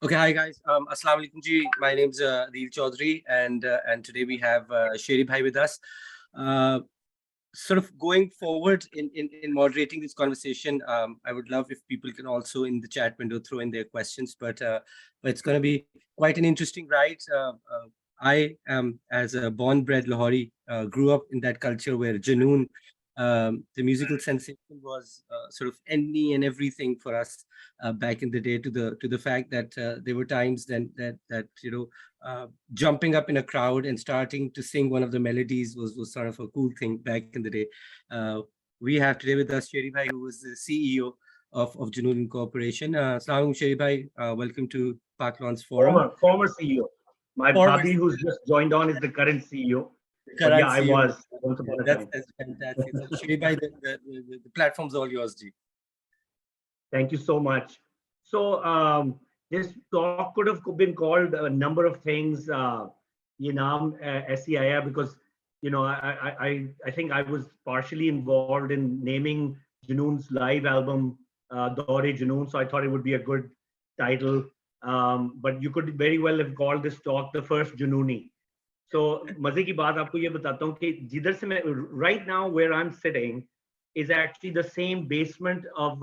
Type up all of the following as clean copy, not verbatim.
Okay, hi guys. Assalamu alaikum ji. My name's Adil Chaudhary, and today we have Sherry Bhai with us. Uh, Sort of going forward in moderating this conversation, I would love if people can also in the chat window throw in their questions. But it's going to be quite an interesting ride. I am, as a born-bred Lahori, grew up in that culture where Junoon, the musical sensation, was sort of any and everything for us back in the day. To the fact that there were times then that jumping up in a crowd and starting to sing one of the melodies was sort of a cool thing back in the day. Uh, we have today with us Sherry Bhai, who is the CEO of Junoon Incorporation. Assalamu alaikum, Sherry Bhai. Welcome to Parklands Forum. Former CEO. My Former bhabhi, who's just joined on, is the current CEO. But yeah, current I CEO. was once upon a time. That's fantastic. So, Sherry Bhai, the platform's all yours, Ji. Thank you so much. So this talk could have been called a number of things. SEIA, because I think I was partially involved in naming Junoon's live album Daur Junoon, so I thought it would be a good title. But you could very well have called this talk the first Junooni. So मजे की बात आपको ये बताता हूँ कि जिधर से मैं right now where I'm sitting is actually the same basement of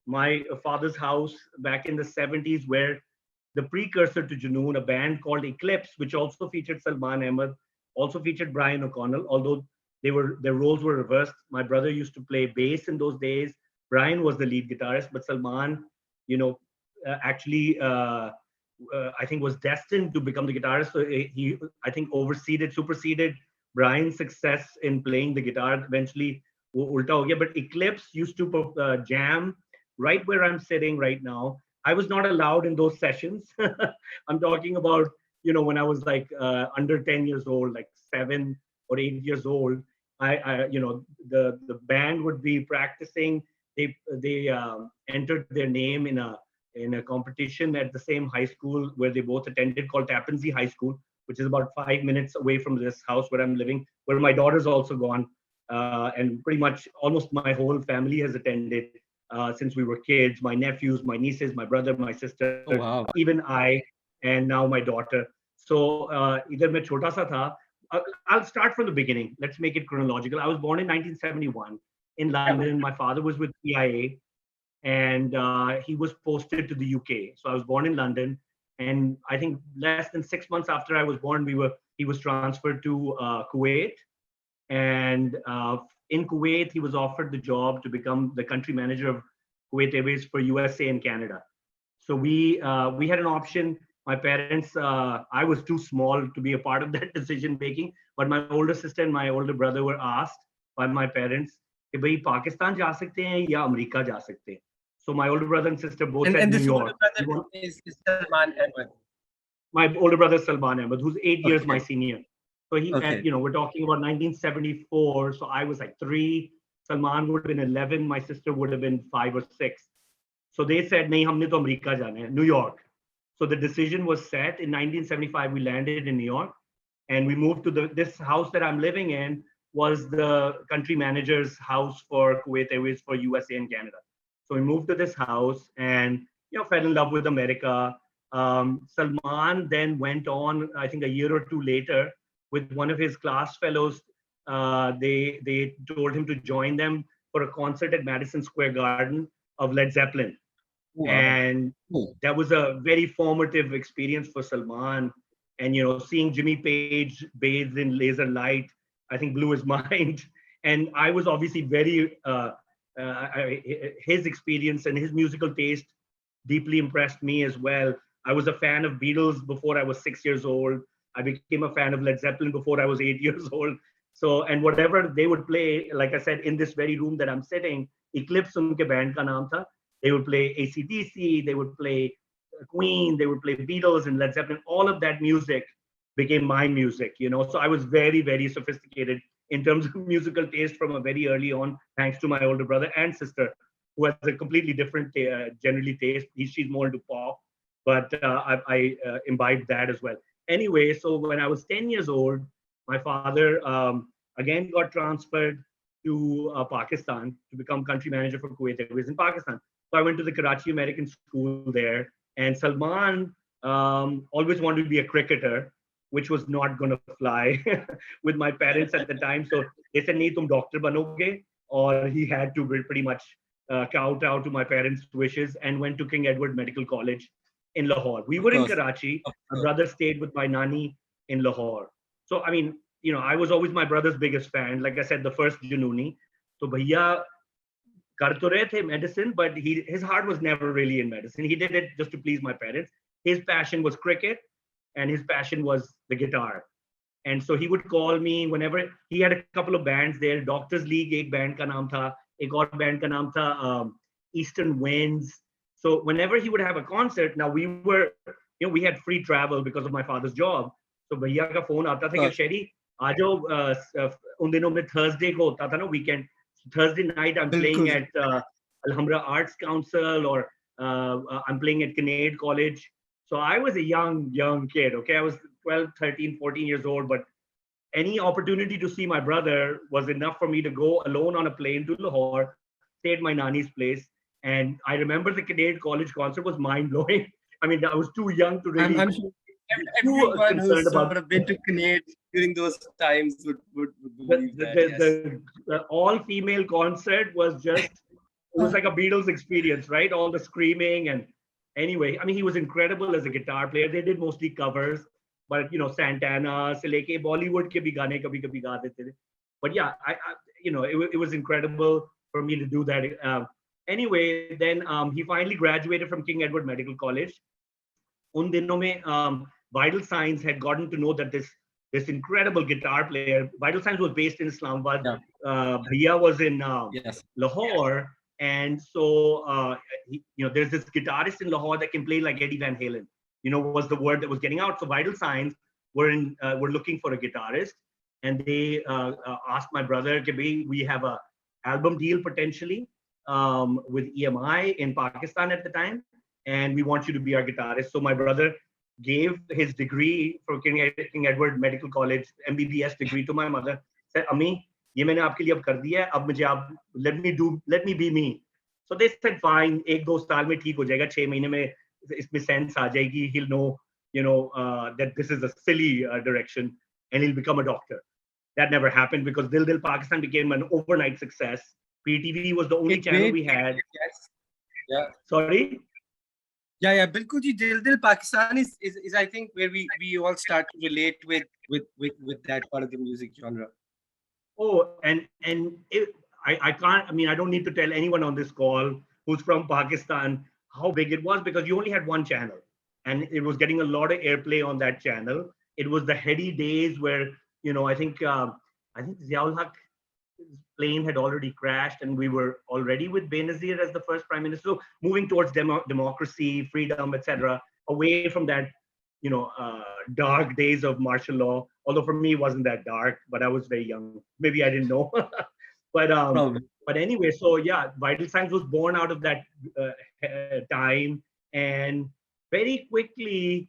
my father's house back in the 70s, where the precursor to Junoon, a band called Eclipse, which also featured Salman Ahmed, also featured Brian O'Connell, although their roles were reversed. My brother used to play bass in those days. Brian was the lead guitarist, but Salman, actually, I think was destined to become the guitarist. So he, I think, superseded Brian's success in playing the guitar. Eventually, ulta ho gaya. But Eclipse used to jam right where I'm sitting right now. I was not allowed in those sessions. I'm talking about, when I was like under 10 years old, like 7 or 8 years old. The band would be practicing. They entered their name in a competition at the same high school where they both attended, called Tappan Zee High School, which is about 5 minutes away from this house where I'm living, where my daughter's also gone. And pretty much almost my whole family has attended since we were kids. My nephews, my nieces, my brother, my sister, Oh, wow. even I, and now my daughter. So either मैं छोटा सा था. I'll start from the beginning. Let's make it chronological. I was born in 1971 in London. My father was with CIA, and he was posted to the UK. So I was born in London, and I think less than 6 months after I was born, he was transferred to Kuwait, and in Kuwait he was offered the job to become the country manager of Kuwait Airways for USA and Canada. So we had an option. My parents, I was too small to be a part of that decision making, but my older sister and my older brother were asked by my parents, कि भाई पाकिस्तान जा सकते हैं या America जा सकते हैं. So my older brother and sister both said And New this older York. brother is Salman Ahmed. My older brother Salman Ahmed, who's 8 years my Okay. senior. So Okay. we're talking about 1974. So I was like 3. Salman would have been 11. My sister would have been 5 or 6. So they said, "नहीं, हमने तो America जाना है, New York." So the decision was set in 1975. We landed in New York, and we moved to this house that I'm living in was the country manager's house for Kuwait Airways for USA and Canada. So we moved to this house and fell in love with America. Salman then went on, I think a year or two later, with one of his class fellows. They told him to join them for a concert at Madison Square Garden of Led Zeppelin. Wow. And Cool. that was a very formative experience for Salman. And seeing Jimmy Page bathed in laser light, I think blew his mind. And I was obviously very his experience and his musical taste deeply impressed me as well. I was a fan of Beatles before I was 6 years old. I became a fan of Led Zeppelin before I was 8 years old. So, and whatever they would play, like I said, in this very room that I'm sitting, Eclipse unke band ka naam tha. They would play AC/DC, they would play Queen, they would play Beatles and Led Zeppelin. All of that music became my music, So I was very, very sophisticated in terms of musical taste from a very early on, thanks to my older brother and sister, who has a completely different generally taste. She's more into pop, but I imbibed that as well. Anyway, so when I was 10 years old, my father again got transferred to Pakistan to become country manager for Kuwait Airways in Pakistan. So I went to the Karachi American School there. And Salman always wanted to be a cricketer, which was not going to fly with my parents at the time. So they said, "Nee, tum doctor banoge," or he had to pretty much kowtow to my parents' wishes and went to King Edward Medical College in Lahore. We Of were in course. Karachi. Of My course. brother stayed with my nani in Lahore. So, I mean, I was always my brother's biggest fan. Like I said, the first Junooni. So, bhaiya kar to rahe the medicine, but his heart was never really in medicine. He did it just to please my parents. His passion was cricket, and his passion was the guitar. And so he would call me whenever he had a couple of bands there. Doctors League, एक band का नाम था, एक और band का नाम था Eastern Winds. So whenever he would have a concert, now we had free travel because of my father's job. So भैया का phone आता था कि शेरी आ जाओ उन दिनों में Thursday को होता था ना weekend. Thursday night I'm playing at Alhambra Arts Council or I'm playing at Kinnaird College. So I was a young kid, okay? I was 12, 13, 14 years old, but any opportunity to see my brother was enough for me to go alone on a plane to Lahore, stay at my nani's place. And I remember the Kinnaird College concert was mind-blowing. I mean, I was too young to really I'm sure too everyone concerned who's sort about of been to Canada during those times would believe that. Yes. the all-female concert was just, it was like a Beatles experience, right? All the screaming and anyway, I mean, he was incredible as a guitar player. They did mostly covers, but Santana, se leke Bollywood ke bhi gaane kabhi kabhi ga dete the. But yeah, it was incredible for me to do that. Anyway, then he finally graduated from King Edward Medical College. Un dinon mein, Vital Signs had gotten to know that this incredible guitar player, Vital Signs was based in Islamabad. Yeah. Bhaiya was in Yes. Lahore. And so, there's this guitarist in Lahore that can play like Eddie Van Halen, was the word that was getting out. So Vital Signs were looking for a guitarist, and they asked my brother, we have a album deal potentially with EMI in Pakistan at the time, and we want you to be our guitarist. So my brother gave his degree from King Edward Medical College, MBBS degree, to my mother. Said, "Ammi, ये मैंने आपके लिए अब कर दिया है, अब मुझे आप let me be me." So they said, fine, 1-2 साल में ठीक हो जाएगा, 6 महीने में इसमें sense आ जाएगी, he'll know that this is a silly direction, and he'll become a doctor. That never happened because Dil Dil Pakistan became an overnight success. PTV was the only channel we had. Yes. Yeah. Sorry? Yeah, bilkul ji. Dil Pakistan is I think where we all start to relate with that part of the music genre. Oh, and I can't, I mean, I don't need to tell anyone on this call who's from Pakistan how big it was, because you only had one channel and it was getting a lot of airplay on that channel. It was the heady days where, I think Ziaul Haq plane had already crashed and we were already with Benazir as the first prime minister. So moving towards democracy, freedom, etc., away from that, dark days of martial law. Although for me, it wasn't that dark, but I was very young. Maybe I didn't know. But anyway, so yeah, Vital Signs was born out of that time. And very quickly,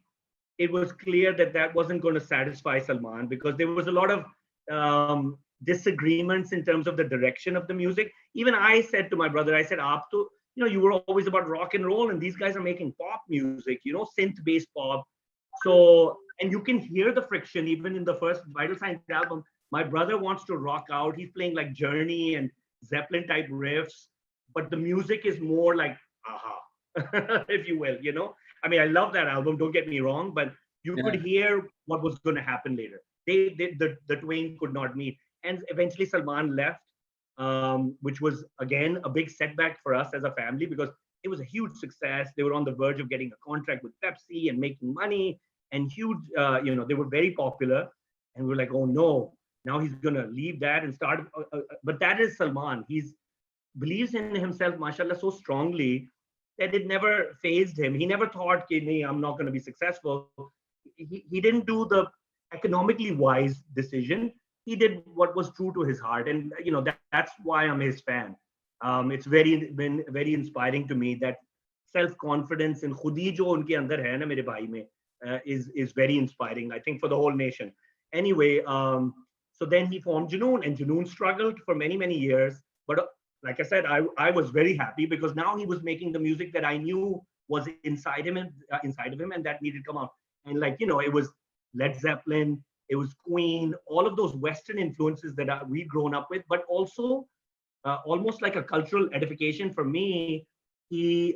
it was clear that wasn't going to satisfy Salman, because there was a lot of disagreements in terms of the direction of the music. Even I said to my brother, I said, Aap to, you were always about rock and roll, and these guys are making pop music, synth-based pop. So, and you can hear the friction even in the first Vital Signs album. My brother wants to rock out. He's playing like Journey and Zeppelin type riffs, but the music is more like, aha, if you will, I mean, I love that album, don't get me wrong, but you could hear what was going to happen later. The twain could not meet. And eventually Salman left, which was, again, a big setback for us as a family, because it was a huge success. They were on the verge of getting a contract with Pepsi and making money, and huge, they were very popular. And we're like, oh no, now he's going to leave that and start. But that is Salman. He believes in himself, mashallah, so strongly that it never phased him. He never thought, I'm not going to be successful. He didn't do the economically wise decision. He did what was true to his heart. And, that's why I'm his fan. It's been very inspiring to me, that self-confidence in khudi jo unke andar hai na mere bhai mein, is very inspiring, I think, for the whole nation. Anyway, so then he formed Junoon, and Junoon struggled for many, many years. But like I said, I was very happy, because now he was making the music that I knew was inside of him, and that needed to come out. And like, you know, it was Led Zeppelin, it was Queen, all of those Western influences that we'd grown up with, but also almost like a cultural edification for me. He,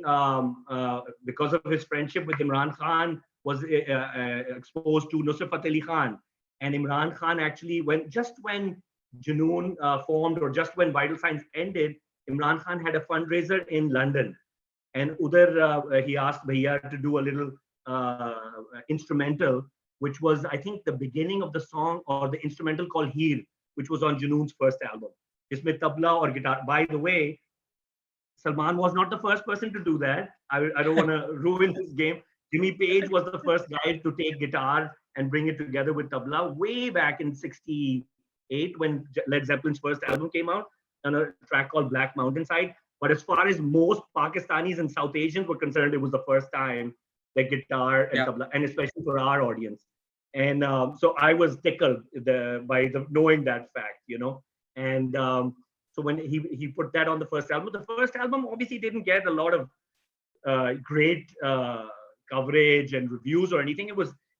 because of his friendship with Imran Khan, was exposed to Nusrat Fateh Ali Khan. And Imran Khan actually, when Junoon formed, or just when Vital Signs ended, Imran Khan had a fundraiser in London. And Udar, he asked Bhaiya to do a little instrumental, which was, I think, the beginning of the song, or the instrumental called Heer, which was on Junoon's first album. Isme tabla or guitar. By the way, Salman was not the first person to do that. I don't want to ruin his game. Jimmy Page was the first guy to take guitar and bring it together with tabla way back in '68 when Led Zeppelin's first album came out, on a track called Black Mountainside. But as far as most Pakistanis and South Asians were concerned, it was the first time that guitar and tabla, and especially for our audience. And so I was tickled by knowing that fact, you know. And so when he put that on the first album obviously didn't get a lot of great coverage and reviews or anything.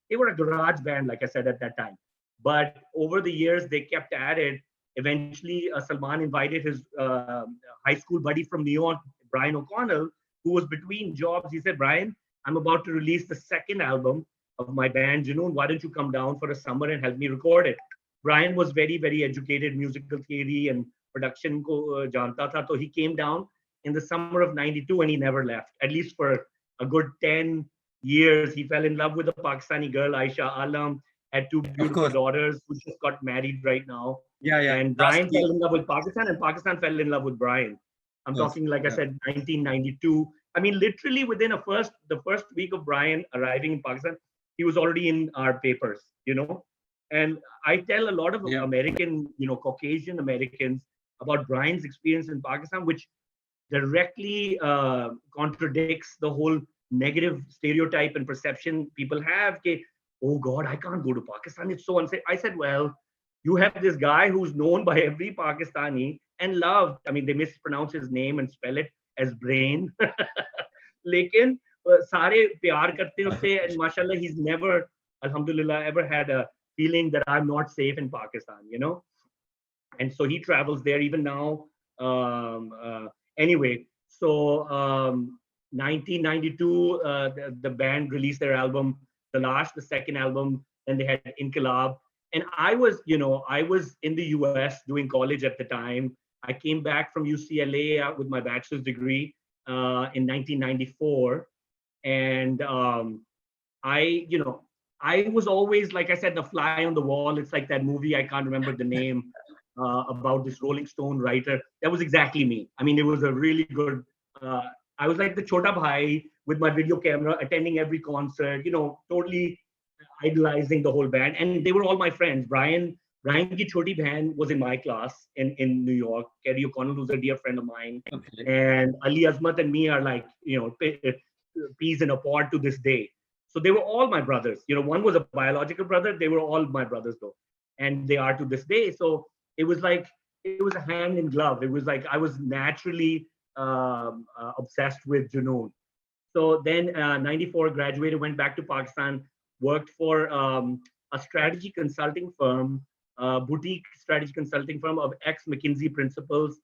They were a garage band, like I said at that time. But over the years, they kept at it. Eventually, Salman invited his high school buddy from New York, Brian O'Connell, who was between jobs. He said, Brian, I'm about to release the second album of my band, Junoon. Why don't you come down for a summer and help me record it? Brian was very, very educated, musical theory and production ko janta tha. So he came down in the summer of '92 and he never left. At least for a good 10 years, he fell in love with a Pakistani girl, Aisha Alam, had two beautiful daughters who just got married right now. And Brian fell in love with Pakistan, and Pakistan fell in love with Brian. I'm talking, like I said, 1992. I mean, literally within the first week of Brian arriving in Pakistan, he was already in our papers, you know. And I tell a lot of American, you know, Caucasian Americans about Brian's experience in Pakistan, which directly contradicts the whole negative stereotype and perception people have. Ke, oh God, I can't go to Pakistan. It's so unsafe. I said, well, you have this guy who's known by every Pakistani and loved. I mean, they mispronounce his name and spell it as Brain. Lekin sare pyar karte usse, and mashallah, he's never, alhamdulillah, ever had a feeling that I'm not safe in Pakistan, you know. And so he travels there even now. Anyway, so 1992, the band released their album, the second album. Then they had Inqilab. And I was in the US doing college at the time. I came back from UCLA with my bachelor's degree in 1994. And I was always, like I said, the fly on the wall. It's like that movie, I can't remember the name, about this Rolling Stone writer. That was exactly me. I mean, it was a really good, I was like the Chota Bhai with my video camera, attending every concert, you know, totally idolizing the whole band. And they were all my friends. Brian ki choti band was in my class in New York. Kerry O'Connell, who's a dear friend of mine. Okay. And Ali Azmat and me are like, you know, peas in a pod to this day. So they were all my brothers. You know, one was a biological brother. They were all my brothers though. And they are to this day. So it was like, it was a hand in glove. It was like, I was naturally obsessed with Junoon. So then 94, graduated, went back to Pakistan, worked for a strategy consulting firm, boutique strategy consulting firm of ex-McKinsey principals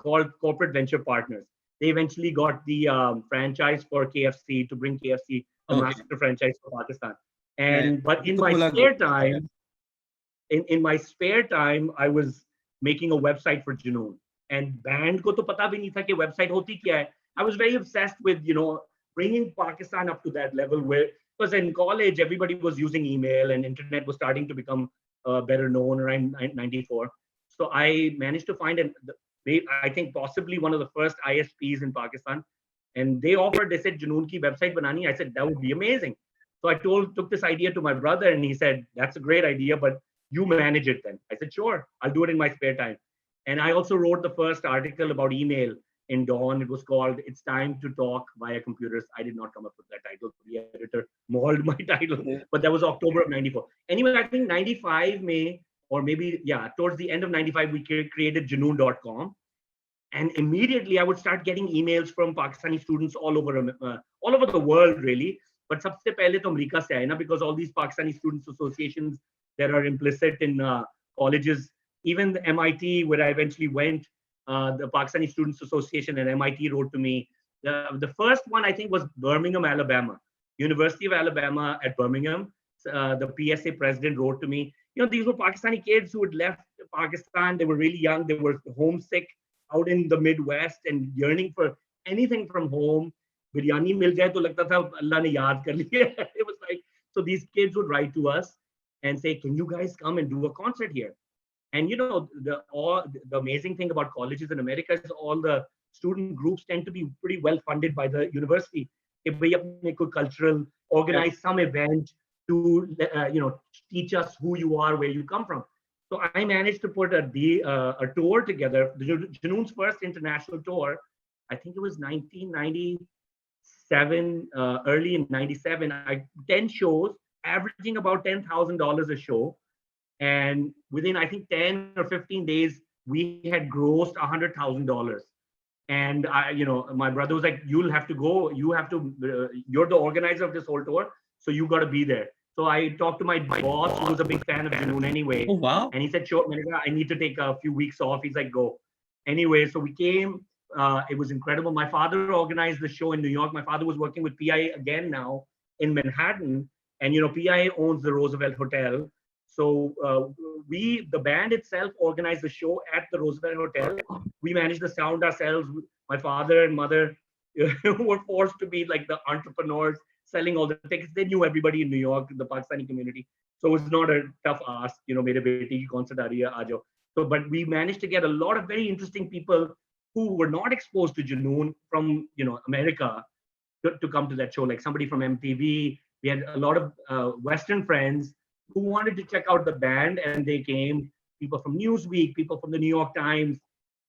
called Corporate Venture Partners. They eventually got the franchise for KFC, to bring KFC, the master franchise for Pakistan. And but in my spare time, in my spare time, I was making a website for Junoon. And band ko to pata bhi nahi tha ki website hoti kya hai. I was very obsessed with, you know, bringing Pakistan up to that level where, because in college, everybody was using email and internet was starting to become better known around 94. So I managed to find, I think possibly one of the first ISPs in Pakistan. And they offered, they said, Junoon ki website banani. I said, that would be amazing. So I took this idea to my brother and he said, that's a great idea, but you manage it then. I said, sure, I'll do it in my spare time. And I also wrote the first article about email in Dawn. It was called It's Time to Talk Via Computers. I did not come up with that title. The editor mauled my title, but that was October of 94. Anyway, I think 95 May, or maybe, yeah, towards the end of 95, we created Junoon.com. And immediately I would start getting emails from Pakistani students all over the world, really. But सबसे पहले तो America से आए ना, because all these Pakistani students associations that are implicit in colleges, even the MIT, where I eventually went, the Pakistani Students Association and MIT wrote to me. The first one I think was Birmingham, Alabama, University of Alabama at Birmingham. The PSA president wrote to me. You know, these were Pakistani kids who had left Pakistan. They were really young. They were homesick out in the Midwest and yearning for anything from home. Biryani mil jaye to lagta tha Allah ne yaad kar liya. It was like, so these kids would write to us and say, can you guys come and do a concert here? And you know, the amazing thing about colleges in America is all the student groups tend to be pretty well funded by the university. If we could cultural organize some event to you know, teach us who you are, where you come from. So I managed to put a tour together, Junoon's first international tour. I think it was 1997, early in 97. 10 shows, averaging about $10,000 a show. And within, I think, 10 or 15 days, we had grossed $100,000. And you know, my brother was like, "You'll have to go. You have to. You're the organizer of this whole tour, so you got to be there." So I talked to my boss, who was a big fan of Junoon anyway. Oh, wow. And he said, "Sure, I need to take a few weeks off." He's like, "Go." Anyway, so we came. It was incredible. My father organized the show in New York. My father was working with PIA again now in Manhattan, and you know, PIA owns the Roosevelt Hotel. So the band itself organized the show at the Roosevelt Hotel. We managed the sound ourselves. My father and mother were forced to be like the entrepreneurs selling all the tickets. They knew everybody in New York, the Pakistani community. So it was not a tough ask, you know, mere beti ki concert aa rahi hai, aa jao. So, but we managed to get a lot of very interesting people who were not exposed to Junoon from, you know, America to come to that show. Like somebody from MTV. We had a lot of Western friends who wanted to check out the band, and they came. People from Newsweek, people from the New York Times.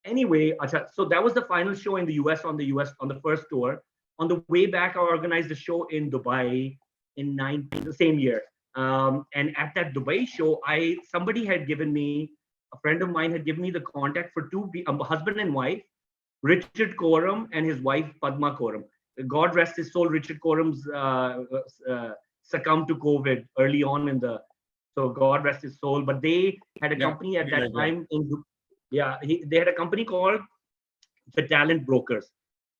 Anyway, so that was the final show in the US on the first tour. On the way back, I organized a show in Dubai in the same year. And at that Dubai show, somebody had given me, a friend of mine had given me the contact for husband and wife, Richard Coram and his wife Padma Coram. God rest his soul. Richard Coram's succumbed to COVID early on so God rest his soul. But they had a company at that time they had a company called the Talent Brokers,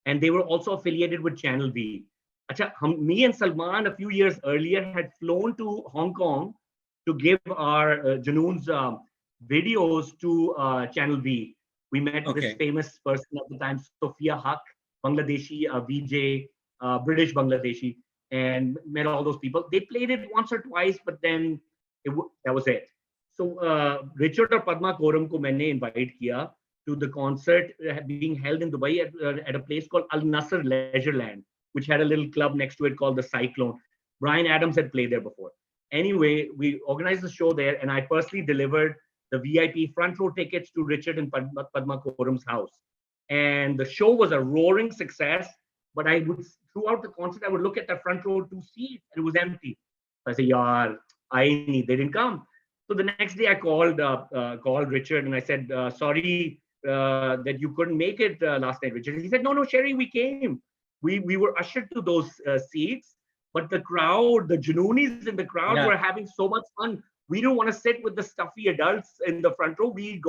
and they were also affiliated with Channel V. Me and Salman a few years earlier had flown to Hong Kong to give our Junoon's videos to Channel V. We met this famous person at the time, Sophia Huck, Bangladeshi VJ, British Bangladeshi, and met all those people. They played it once or twice, but then that was it. So Richard or Padma Coram ko maine invite kiya to the concert being held in Dubai at a place called Al Nasser Leisureland, which had a little club next to it called the Cyclone. Bryan Adams had played there before. Anyway, we organized the show there, and I personally delivered the VIP front row tickets to Richard and Padma Coram's house. And the show was a roaring success, but throughout the concert, I would look at the front row to seats, and it was empty. I said, "Yaar, they didn't come." So the next day I called Richard and I said, "Sorry that you couldn't make it last night, Richard." He said, "No, Sherry, we came. We were ushered to those seats, but the crowd, the Junoonis in the crowd were having so much fun. We didn't want to sit with the stuffy adults in the front row. We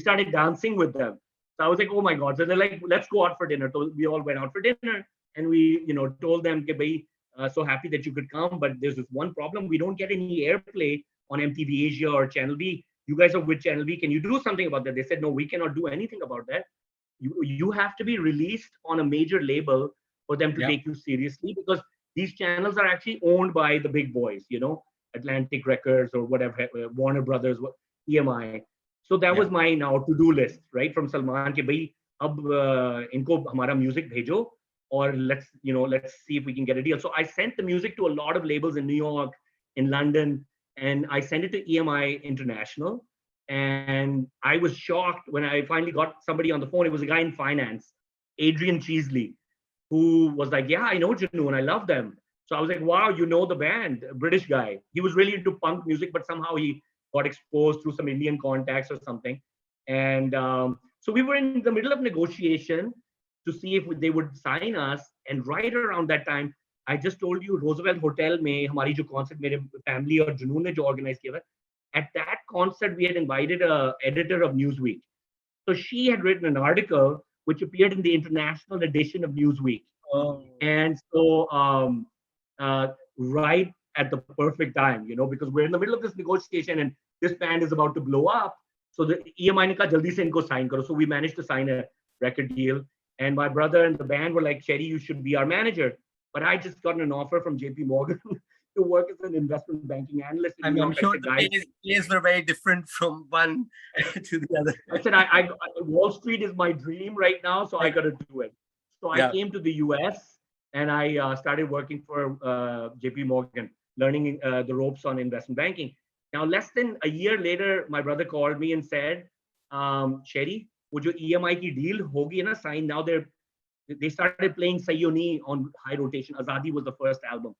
started dancing with them." So I was like, "Oh my God." So they're like, "Let's go out for dinner." So we all went out for dinner, and we, you know, told them, "So happy that you could come, but there's this one problem. We don't get any airplay on MTV Asia or Channel V. You guys are with Channel V. Can you do something about that?" They said, "No, we cannot do anything about that. You have to be released on a major label for them to take you seriously, because these channels are actually owned by the big boys, you know, Atlantic Records or whatever, Warner Brothers, EMI." So that was my now to-do list, right, from Salman, कि भाई अब इनको हमारा music भेजो, or let's see if we can get a deal. So I sent the music to a lot of labels in New York, in London, and I sent it to EMI International. And I was shocked when I finally got somebody on the phone. It was a guy in finance, Adrian Cheesley, who was like, "Yeah, I know Junoon, I love them." So I was like, "Wow, you know the band," a British guy. He was really into punk music, but somehow he got exposed through some Indian contacts or something. And So we were in the middle of negotiation to see if they would sign us. And right around that time, I just told you, Roosevelt Hotel में हमारी जो concert मेरे family और जुनून ने जो organize किया था, at that concert we had invited a editor of Newsweek. So she had written an article which appeared in the international edition of Newsweek. Oh. And so right at the perfect time, you know, because we're in the middle of this negotiation and this band is about to blow up. So the EMI ne kaha, jaldi se inko sign karo. So we managed to sign a record deal. And my brother and the band were like, Sherry, you should be our manager. But I just gotten an offer from JP Morgan to work as an investment banking analyst. I mean, I'm sure the plays were very different from one to the other. I said, Wall Street is my dream right now, so I got to do it. So I came to the US and I started working for JP Morgan, learning the ropes on investment banking. Now, less than a year later, my brother called me and said, Sherry, would your EMI ki deal hogi na sign? Now they started playing Sayoni on high rotation. Azadi was the first album.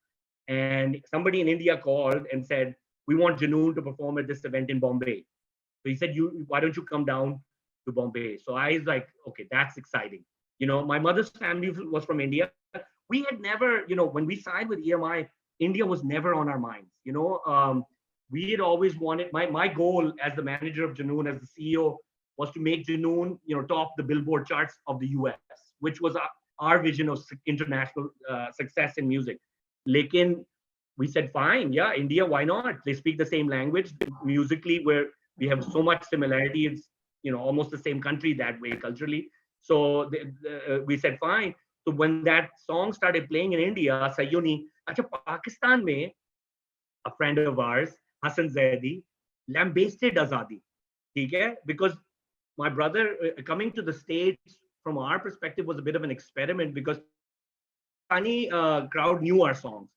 And somebody in India called and said, we want Junoon to perform at this event in Bombay. So he said, why don't you come down to Bombay? So I was like, okay, that's exciting. You know, my mother's family was from India. We had never, you know, when we signed with EMI, India was never on our minds. You know, we had always wanted, my goal as the manager of Junoon, as the CEO, was to make Junoon, you know, top the Billboard charts of the US, which was our vision of international success in music. Lekin, we said, fine, yeah, India, why not? They speak the same language. Musically, we have so much similarity. It's, you know, almost the same country that way culturally. So we said, fine. So when that song started playing in India, Sayoni, acha Pakistan mein, a friend of ours, Hassan Zaidi, lambasted Azadi. Okay? Because my brother coming to the States from our perspective was a bit of an experiment because Pakistani crowd knew our songs.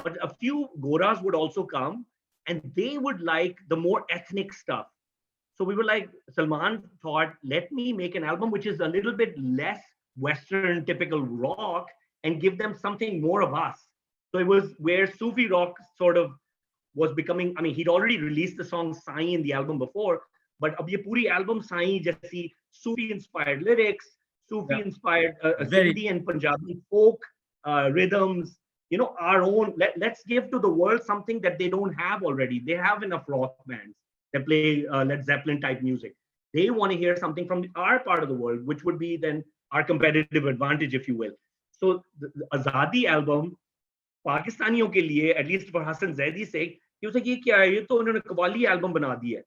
But a few Goras would also come and they would like the more ethnic stuff. So we were like, Salman thought, let me make an album which is a little bit less Western typical rock and give them something more of us. So it was where Sufi rock sort of was becoming, I mean, he'd already released the song Sai in the album before, but ab ye puri album Sai jaisi Sufi inspired lyrics, Sufi inspired Hindi and Punjabi folk rhythms, you know, our own, let's give to the world something that they don't have already. They have enough rock bands that play Led Zeppelin type music. They want to hear something from our part of the world, which would be then our competitive advantage, if you will. So the Azadi album, Pakistaniyon ke liye, at least for Hassan Zaidi's sake, he was like, ye kya hai? Ye to unhone Qawwali album bana diya.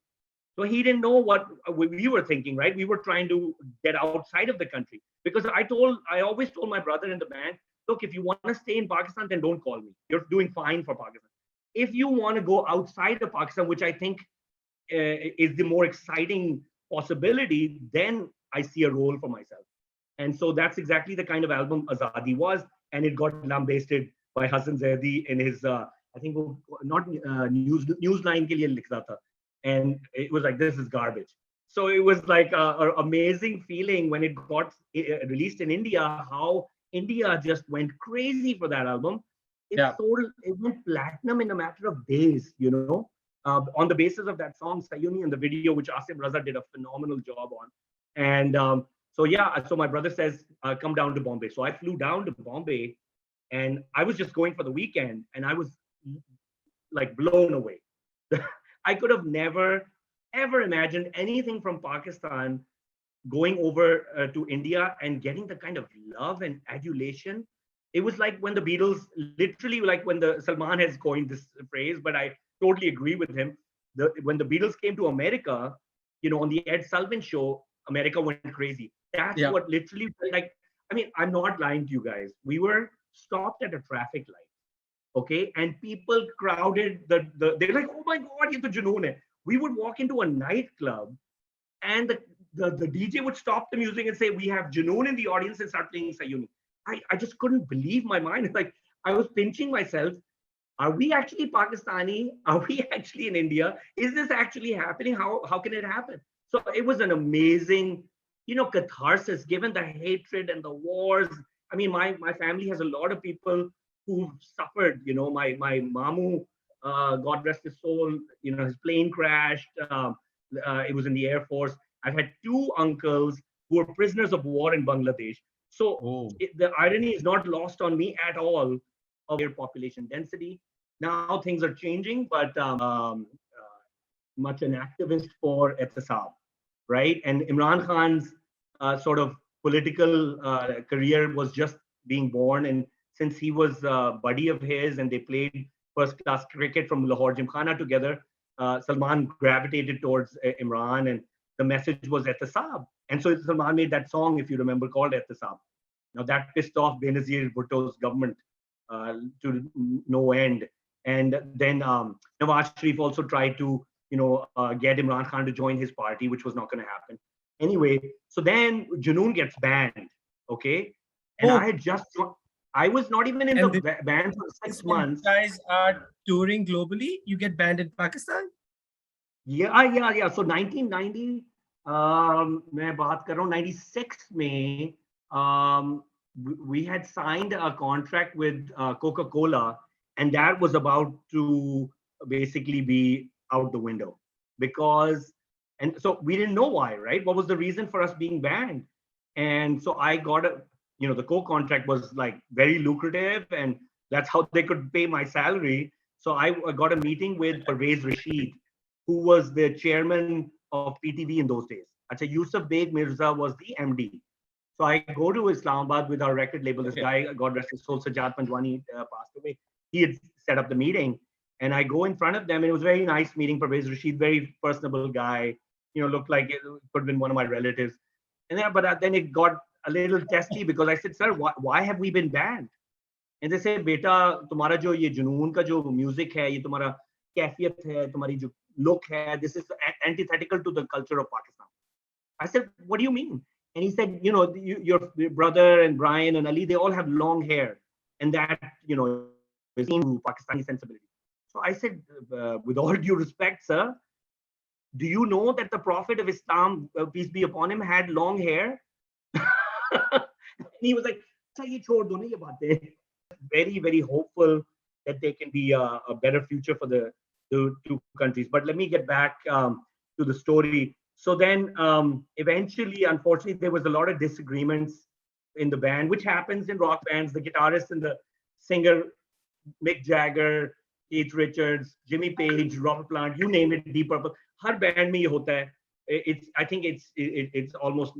So he didn't know what we were thinking, right? We were trying to get outside of the country because I always told my brother in the band, look, if you want to stay in Pakistan, then don't call me. You're doing fine for Pakistan. If you want to go outside of Pakistan, which I think is the more exciting possibility, then I see a role for myself. And so that's exactly the kind of album Azadi was. And it got lambasted by Hassan Zaidi in his, I think, not Newsline ke liye likhta tha. And it was like, this is garbage. So it was like an amazing feeling when it got released in India, how India just went crazy for that album. It went platinum in a matter of days, you know, on the basis of that song, Sayuni, and the video, which Asim Raza did a phenomenal job on. And so my brother says, come down to Bombay. So I flew down to Bombay and I was just going for the weekend and I was like blown away. I could have never, ever imagined anything from Pakistan going over to India and getting the kind of love and adulation. It was like when the Beatles, literally like when Salman has coined this phrase, but I totally agree with him. When the Beatles came to America, you know, on the Ed Sullivan show, America went crazy. That's what literally, like, I mean, I'm not lying to you guys. We were stopped at a traffic light, okay? And people crowded, they're like, oh my God, ye to Junoon hai. We would walk into a nightclub and the DJ would stop the music and say, we have Junoon in the audience, and start playing Sayuni. I just couldn't believe my mind. It's like, I was pinching myself. Are we actually Pakistani? Are we actually in India? Is this actually happening? How can it happen? So it was an amazing, you know, catharsis, given the hatred and the wars. I mean, my family has a lot of people who suffered, you know, my Mamu, God rest his soul, you know, his plane crashed. It was in the Air Force. I've had two uncles who were prisoners of war in Bangladesh. So the irony is not lost on me at all of their population density. Now things are changing, but much an activist for Ehtisab, right? And Imran Khan's sort of political career was just being born. And since he was a buddy of his and they played first class cricket from Lahore Gymkhana together, Salman gravitated towards Imran, and the message was Ehtisab. And so Salman made that song, if you remember, called Ehtisab. Now that pissed off Benazir Bhutto's government to no end. And then Nawaz Sharif also tried to, get Imran Khan to join his party, which was not going to happen. Anyway, so then Junoon gets banned, okay? And I was not even in the band for 6 months. Guys are touring globally. You get banned in Pakistan? Yeah. So 1990, मैं बात कर रहा हूँ 96 में, we had signed a contract with Coca-Cola, and that was about to basically be out the window and so we didn't know why, right? What was the reason for us being banned? And so I got the Coke contract was like very lucrative, and that's how they could pay my salary. So I got a meeting with Pervez Rashid, who was the chairman of PTV in those days. Acha, Yusuf Beg Mirza was the MD. So I go to Islamabad with our record label. This guy, God rest his soul, Sajjad Panjwani, passed away. He had set up the meeting, and I go in front of them. And it was a very nice meeting. Pervez Rashid, very personable guy. Looked like it could have been one of my relatives. And then it got a little testy because I said, "Sir, why have we been banned?" And they said, "Beta, तुम्हारा जो ये जुनून का जो music है, ये तुम्हारा कैफियत है, तुम्हारी जो look है, this is antithetical to the culture of Pakistan." I said, "What do you mean?" And he said, your brother and Brian and Ali, they all have long hair. And that, is in Pakistani sensibility. So I said, with all due respect, sir, do you know that the Prophet of Islam, peace be upon him, had long hair? And he was like, very, very hopeful that there can be a better future for the two countries. But let me get back to the story. So then eventually, unfortunately, there was a lot of disagreements in the band, which happens in rock bands. The guitarist and the singer, Mick Jagger, Keith Richards, Jimmy Page, Robert Plant, you name it, Deep Purple. Har band mein ye hota hai. I think it's almost,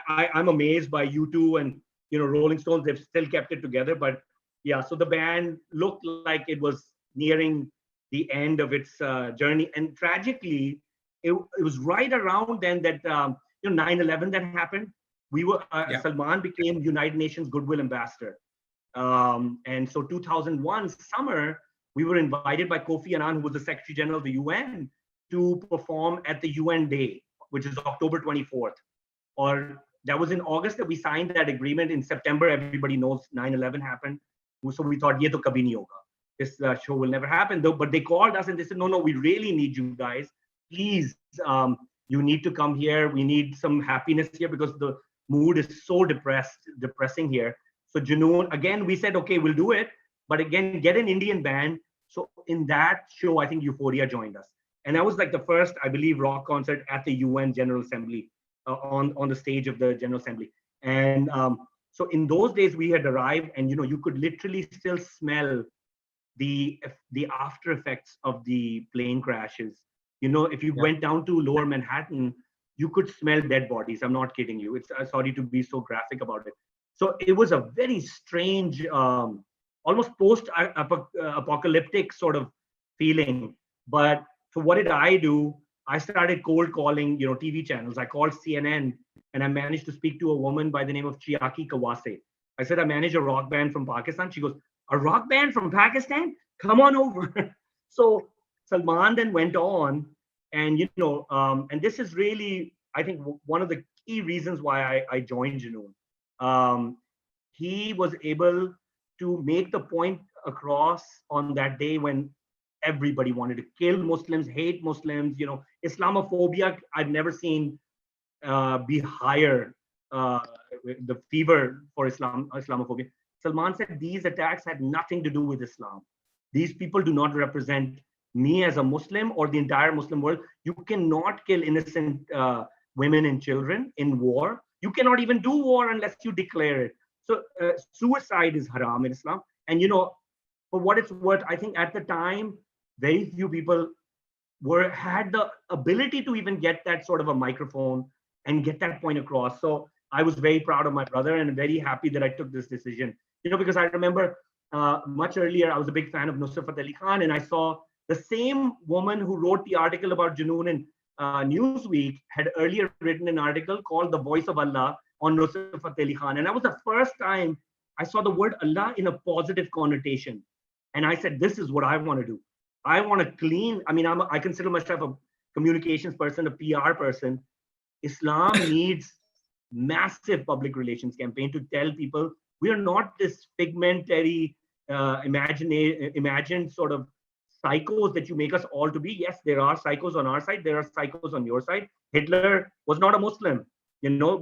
I'm amazed by U2 and, Rolling Stones. They've still kept it together. But yeah, so the band looked like it was nearing the end of its journey. And tragically, it was right around then that 9/11 that happened. We were Salman became United Nations Goodwill Ambassador, and so 2001 summer we were invited by Kofi Annan, who was the Secretary General of the UN, to perform at the UN Day, which is October 24th. Or that was in August that we signed that agreement. In September, everybody knows 9/11 happened. So we thought, ye to kabhi nahi hoga. This show will never happen. Though, but they called us and they said, no, we really need you guys. Please, you need to come here. We need some happiness here because the mood is so depressing here. So Junoon, again, we said, okay, we'll do it. But again, get an Indian band. So in that show, I think Euphoria joined us. And that was like the first, I believe, rock concert at the UN General Assembly, on the stage of the General Assembly. And so in those days, we had arrived and, you could literally still smell the after effects of the plane crashes. If you went down to Lower Manhattan, you could smell dead bodies. I'm not kidding you. It's sorry to be so graphic about it. So it was a very strange, almost post-apocalyptic sort of feeling. But so what did I do? I started cold calling, TV channels. I called CNN and I managed to speak to a woman by the name of Chiaki Kawase. I said, I manage a rock band from Pakistan. She goes, a rock band from Pakistan? Come on over. So Salman then went on, and and this is really, I think, one of the key reasons why I joined Junoon. He was able to make the point across on that day when everybody wanted to kill Muslims, hate Muslims. Islamophobia I've never seen be higher. The fever for Islamophobia. Salman said these attacks had nothing to do with Islam. These people do not represent me as a Muslim or the entire Muslim world. You cannot kill innocent women and children in war. You cannot even do war unless you declare it. So suicide is haram in Islam. And for what it's worth, I think at the time, very few people had the ability to even get that sort of a microphone and get that point across. So I was very proud of my brother and very happy that I took this decision. Because I remember much earlier, I was a big fan of Nusrat Ali Khan, and I saw the same woman who wrote the article about Junoon in Newsweek had earlier written an article called "The Voice of Allah" on Nusrat Ali Khan, and that was the first time I saw the word Allah in a positive connotation. And I said, "This is what I want to do. I want to clean." I mean, I consider myself a communications person, a PR person. Islam needs massive public relations campaign to tell people we are not this pigmentary, imagined sort of psychos that you make us all to be. Yes, there are psychos on our side. There are psychos on your side. Hitler was not a Muslim,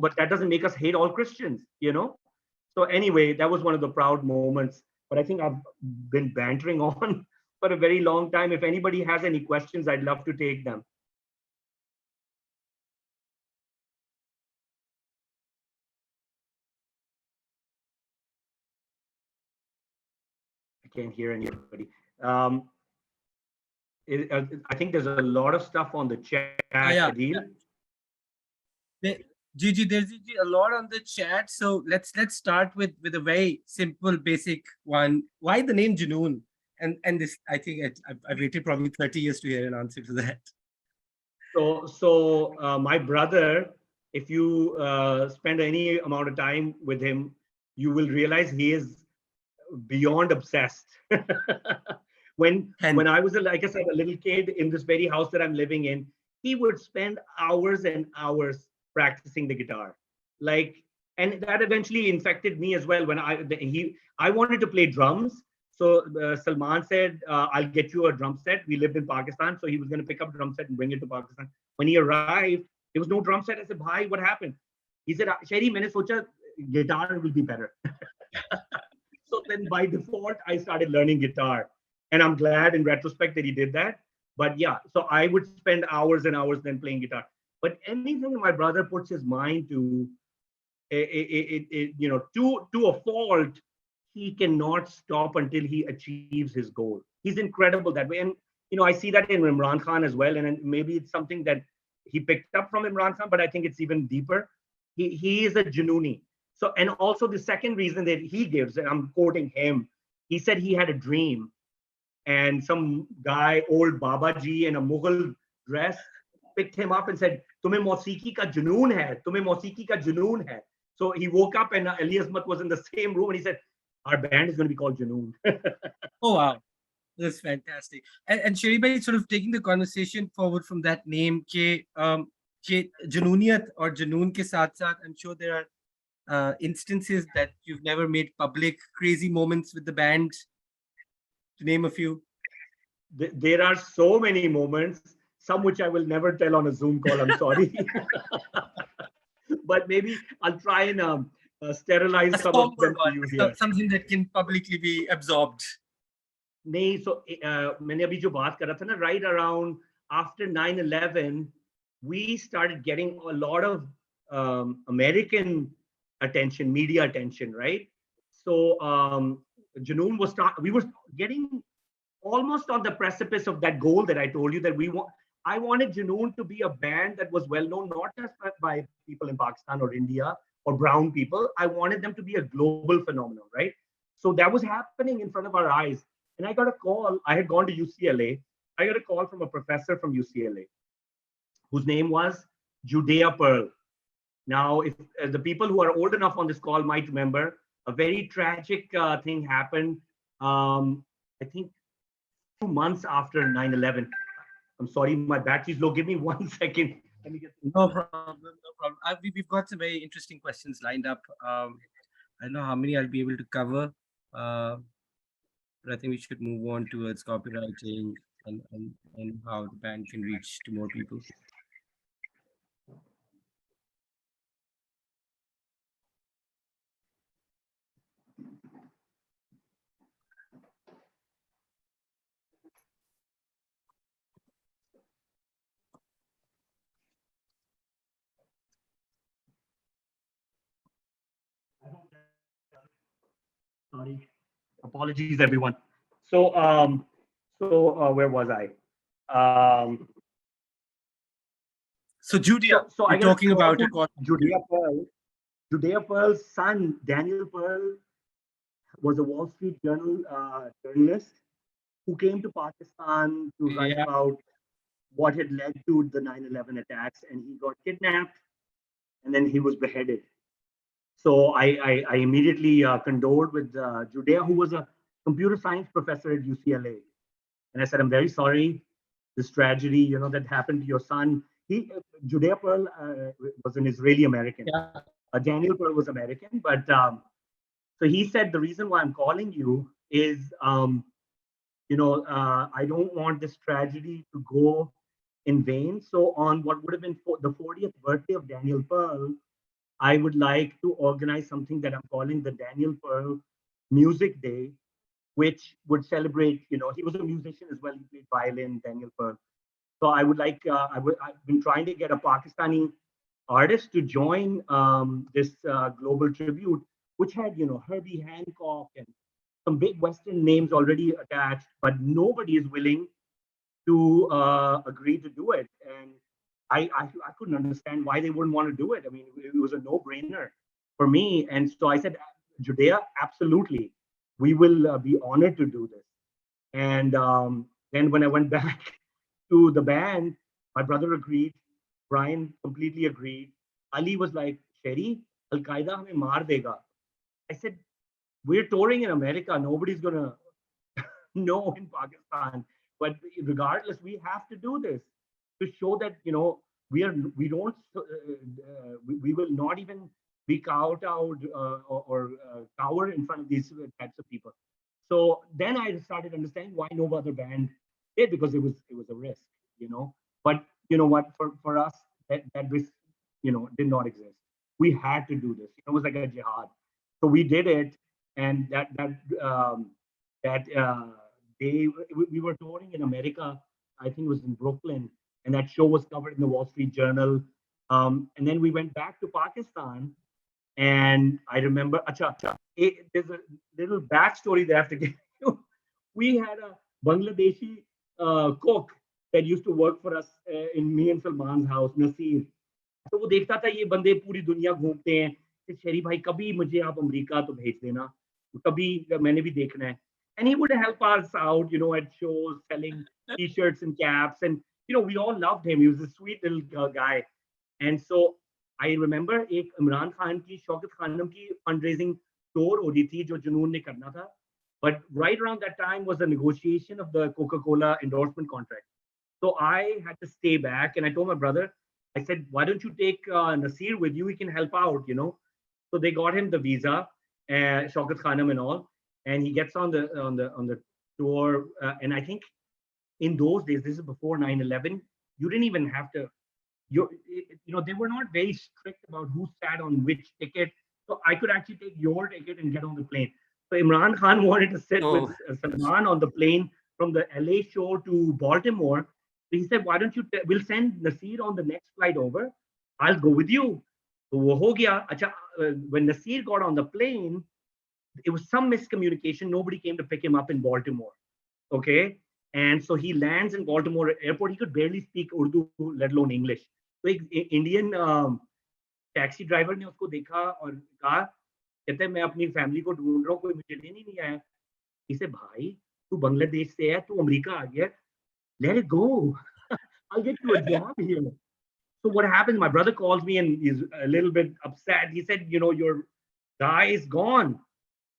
but that doesn't make us hate all Christians, So anyway, that was one of the proud moments. But I think I've been bantering on for a very long time. If anybody has any questions, I'd love to take them. I can't hear anybody. I think there's a lot of stuff on the chat. Yeah. Gigi, there's a lot on the chat. So let's start with a very simple, basic one. Why the name Junoon? And this, I think I've waited probably 30 years to hear an answer to that. So my brother, if you spend any amount of time with him, you will realize he is beyond obsessed. when I was, like I said, a little kid in this very house that I'm living in, he would spend hours and hours practicing the guitar. And that eventually infected me as well. When I wanted to play drums. So Salman said, I'll get you a drum set. We lived in Pakistan. So he was going to pick up a drum set and bring it to Pakistan. When he arrived, there was no drum set. I said, bhai, what happened? He said, Sheri, maine socha guitar will be better. So then by default, I started learning guitar. And I'm glad in retrospect that he did that. But yeah, so I would spend hours and hours then playing guitar. But anything my brother puts his mind to, to a fault, he cannot stop until he achieves his goal. He's incredible that way. And, I see that in Imran Khan as well. And maybe it's something that he picked up from Imran Khan, but I think it's even deeper. He is a Junooni. So, and also the second reason that he gives, and I'm quoting him, he said he had a dream and some guy, old Babaji in a Mughal dress, picked him up and said, "Tumhe mausiki ka junoon hai, tumhe mausiki ka junoon hai." So he woke up and Ali Asmat was in the same room and he said, "Our band is going to be called Junoon." Oh, wow. That's fantastic. And Sheri bhai, sort of taking the conversation forward from that name, ke Junooniyat or Junoon ke saath saath, I'm sure there are instances that you've never made public, crazy moments with the band, to name a few. There are so many moments, some which I will never tell on a Zoom call, I'm sorry. But maybe I'll try and sterilize some of them for you here. Something that can publicly be absorbed. नहीं, so मैंने अभी जो बात कर रहा था ना, right around after 9/11, we started getting a lot of American attention, media attention, right? So Junoon we were getting almost on the precipice of that goal that I told you that I wanted Junoon to be a band that was well known, not just by people in Pakistan or India or brown people. I wanted them to be a global phenomenon, right? So that was happening in front of our eyes. And I got a call. I had gone to UCLA. I got a call from a professor from UCLA whose name was Judea Pearl. Now, if the people who are old enough on this call might remember, a very tragic thing happened, I think 2 months after 9/11. I'm sorry, my battery's low. Give me 1 second. Let me get. No problem. No problem. We've got some very interesting questions lined up. I don't know how many I'll be able to cover, but I think we should move on towards copywriting and how the band can reach to more people. Sorry. Apologies, everyone. So, where was I? Um, So Judia, so I you're got a talking call about a from Judea Pearl's son, Daniel Pearl, was a Wall Street Journal journalist who came to Pakistan to write yeah. about what had led to the 9/11 attacks, and he got kidnapped, and then he was beheaded. So I immediately condored with Judea, who was a computer science professor at UCLA. And I said, I'm very sorry, this tragedy, that happened to your son. Judea Pearl was an Israeli American. Yeah. Daniel Pearl was American, but so he said the reason why I'm calling you is, I don't want this tragedy to go in vain. So on what would have been the 40th birthday of Daniel Pearl, I would like to organize something that I'm calling the Daniel Pearl Music Day, which would celebrate, he was a musician as well. He played violin, Daniel Pearl. So I would like, I've been trying to get a Pakistani artist to join this global tribute, which had, Herbie Hancock and some big Western names already attached, but nobody is willing to agree to do it. And I couldn't understand why they wouldn't want to do it. I mean, it was a no-brainer for me. And so I said, Judea, absolutely, we will be honored to do this. And then when I went back to the band, my brother agreed. Brian completely agreed. Ali was like, Sherry, Al Qaeda hame maar dega. I said, we're touring in America. Nobody's gonna know in Pakistan. But regardless, we have to do this to show that we don't we will not even be cowed out or cower in front of these types of people. So then I started understanding why no other band did, because it was a risk, But you know what? For us, that risk did not exist. We had to do this. It was like a jihad. So we did it, and that day we were touring in America. I think it was in Brooklyn, and that show was covered in the Wall Street Journal. And then we went back to Pakistan, and I remember, there's a little backstory that I have to give you. We had a Bangladeshi cook that used to work for us in me and Salman's house, Nasir. तो वो देखता था ये बंदे पूरी दुनिया घूमते हैं कि शेरी भाई कभी मुझे आप अमेरिका तो भेज देना कभी मैंने भी देखना है and he would help us out at shows selling t-shirts and caps and we all loved him. He was a sweet little guy. And so I remember एक इमरान खान की शौकत खानम की fundraising tour हो रही थी जो जुनून ने करना था. But right around that time was the negotiation of the Coca-Cola endorsement contract. So I had to stay back, and I told my brother, I said, why don't you take Nasir with you? He can help out, So they got him the visa, Shaukat Khanam and all, and he gets on the tour. And I think in those days, this is before 9/11, you didn't even have to. They were not very strict about who sat on which ticket. So I could actually take your ticket and get on the plane. So Imran Khan wanted to sit with Salman on the plane from the LA show to Baltimore. So he said, why don't you, we'll send Nasir on the next flight over. I'll go with you. So wo ho gaya. Acha, when Nasir got on the plane, it was some miscommunication. Nobody came to pick him up in Baltimore. Okay. And so he lands in Baltimore airport. He could barely speak Urdu, let alone English. So एक Indian taxi driver ने उसको देखा और कहा कहते हैं मैं अपनी फैमिली को ढूंढ रहा हूँ कोई मुझे लेने नहीं आया इसे भाई तू बांग्लादेश से है तू अमेरिका आ गया let it go I'll get you a job here. So what happens, my brother calls me and he's a little bit upset. He said, your guy is gone.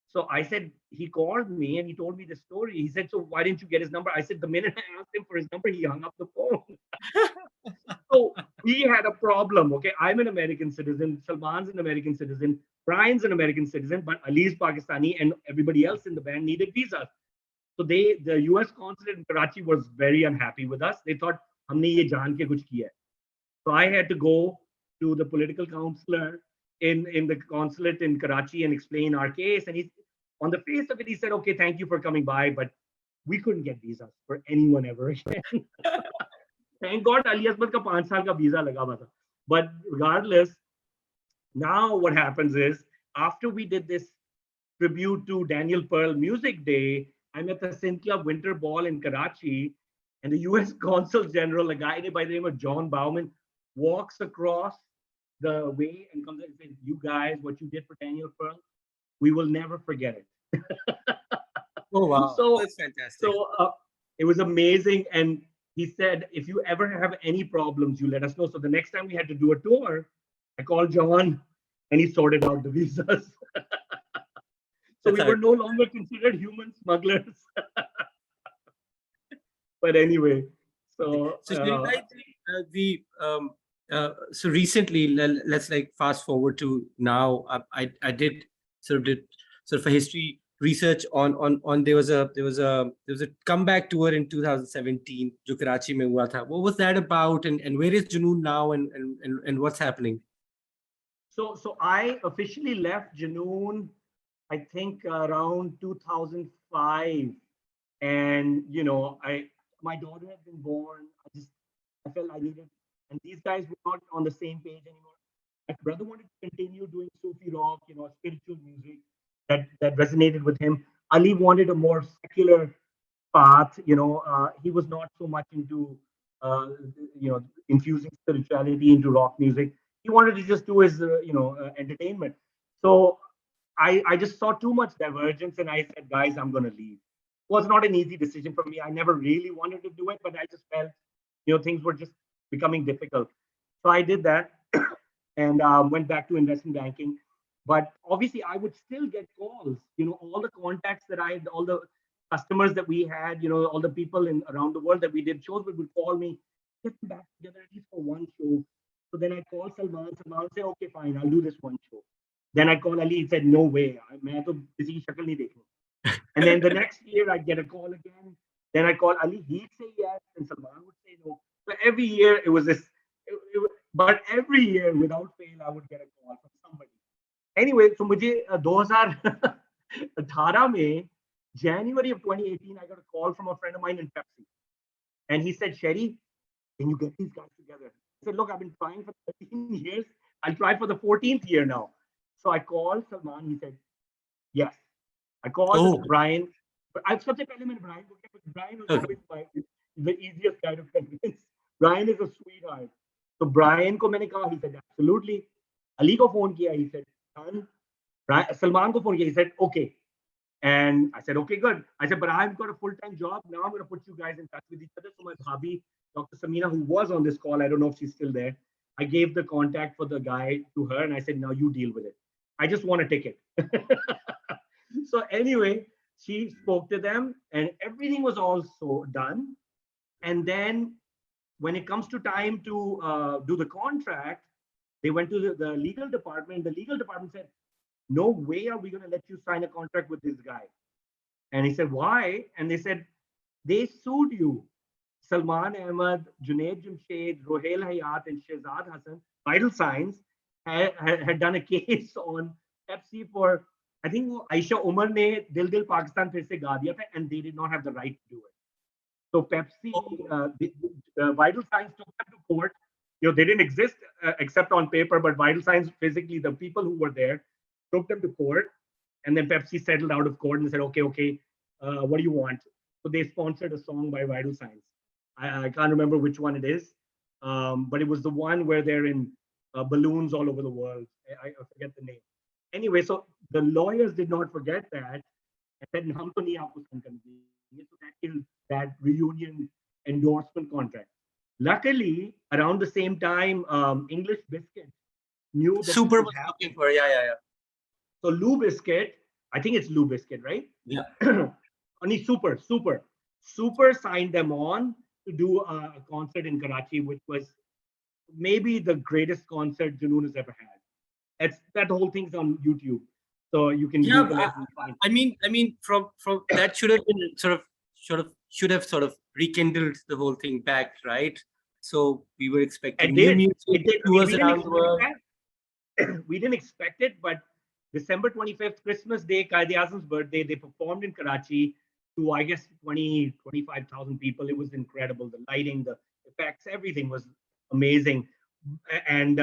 So I said, he called me and he told me the story. He said, so why didn't you get his number? I said, the minute I asked him for his number, he hung up the phone. So we had a problem. Okay, I'm an American citizen. Salman's an American citizen. Brian's an American citizen, but Ali's Pakistani, and everybody else in the band needed visas. So the U.S. consulate in Karachi was very unhappy with us. They thought, "हमने ये जान के कुछ किया." So I had to go to the political counselor in the consulate in Karachi and explain our case. And he, on the face of it, he said, "Okay, thank you for coming by, but we couldn't get visas for anyone ever again." Thank God Ali Asmad ka 5 saal ka visa laga hua tha. But regardless, now what happens is after we did this tribute to Daniel Pearl Music Day, I'm at the Synth Club Winter Ball in Karachi, and the U.S. Consul General, a guy by the name of John Bauman, walks across the way and comes and says, "You guys, what you did for Daniel Pearl, we will never forget it." Oh wow, So, that's fantastic. so it was amazing. And he said, "If you ever have any problems, you let us know." So the next time we had to do a tour, I called John, and he sorted out the visas. So That's we how were it no longer considered human smugglers. But anyway, Okay. so So Sharif, so recently, let's like fast forward to now. I did sort of a history research on there was a comeback tour in 2017 जो कराची में हुआ था. What was that about, and where is Junoon now, and what's happening? so I officially left Junoon, I think around 2005, and my daughter had been born. I felt I needed, and these guys were not on the same page anymore. My brother wanted to continue doing Sufi rock, spiritual music that resonated with him. Ali wanted a more secular path. He was not so much into, infusing spirituality into rock music. He wanted to just do his, entertainment. So I just saw too much divergence, and I said, guys, I'm going to leave. It was not an easy decision for me. I never really wanted to do it, but I just felt, things were just becoming difficult. So I did that and went back to investment banking. But obviously, I would still get calls. All the contacts that I had, all the customers that we had, all the people in around the world that we did shows with would call me, get them back together at least for one show. So then I call Salman. Salman would say, okay, fine, I'll do this one show. Then I call Ali. He said, no way. मैं तो किसी की शक्ल नहीं देखूं. And then the next year I'd get a call again. Then I call Ali. He'd say yes, and Salman would say no. So every year it was this. But every year without fail, I would get a call from somebody. Anyway, so मुझे 2018 में January of 2018, I got a call from a friend of mine in Pepsi, and he said, "Sherry, can you get these guys together?" I said, "Look, I've been trying for 13 years. I'll try for the 14th year now." So I called Salman. He said, "Yes." I called Oh, Brian. But I सबसे पहले मैंने Brian को किया, but Brian was okay. always the easiest guy to convince. Brian is a sweetheart. So Brian को मैंने कहा, he said, absolutely. Ali को phone किया, he said, done. Salman को phone किया, he said, okay. And I said, okay, good. I said, but I've got a full-time job. Now I'm going to put you guys in touch with each other. So my bhabhi, Dr. Samina, who was on this call, I don't know if she's still there. I gave the contact for the guy to her, and I said, now you deal with it. I just want a ticket. So anyway, she spoke to them, and everything was also done. And then when it comes to time to do the contract, they went to the legal department. The legal department said, no way are we going to let you sign a contract with this guy. And he said, why? And they said, they sued you. Salman Ahmed, Junaid Jamshed, Rohel Hayat, and Shehzad Hassan, Vital Signs, had done a case on Pepsi for, I think Aisha Umar ne Dil Dil Pakistan phir se ga diya tha, and they did not have the right to do it. So Pepsi, Vital Signs took them to court. They didn't exist except on paper, but Vital Signs, physically, the people who were there, took them to court. And then Pepsi settled out of court and said, okay, what do you want? So they sponsored a song by Vital Signs. I can't remember which one it is, but it was the one where they're in balloons all over the world. I forget the name. Anyway, so the lawyers did not forget that and said, "Hum to nahi aapko sign karne denge." So that killed that reunion endorsement contract. Luckily, around the same time, English Biscuit knew that Super this was was looking happening. for, yeah. So Lou Biscuit, I think it's Lou Biscuit, right? Yeah. Only Super signed them on to do a concert in Karachi, which was maybe the greatest concert Junoon has ever had. That whole thing's on YouTube, so you can Yeah, Google it and find. I mean, from that should have been should have rekindled the whole thing back, right? So we were expecting new music It did. tours around the world. We didn't expect it, but December 25th, Christmas Day, Qaid-e-Azam's birthday, they performed in Karachi to, I guess, 25,000 people. It was incredible. The lighting, the effects, everything was amazing. And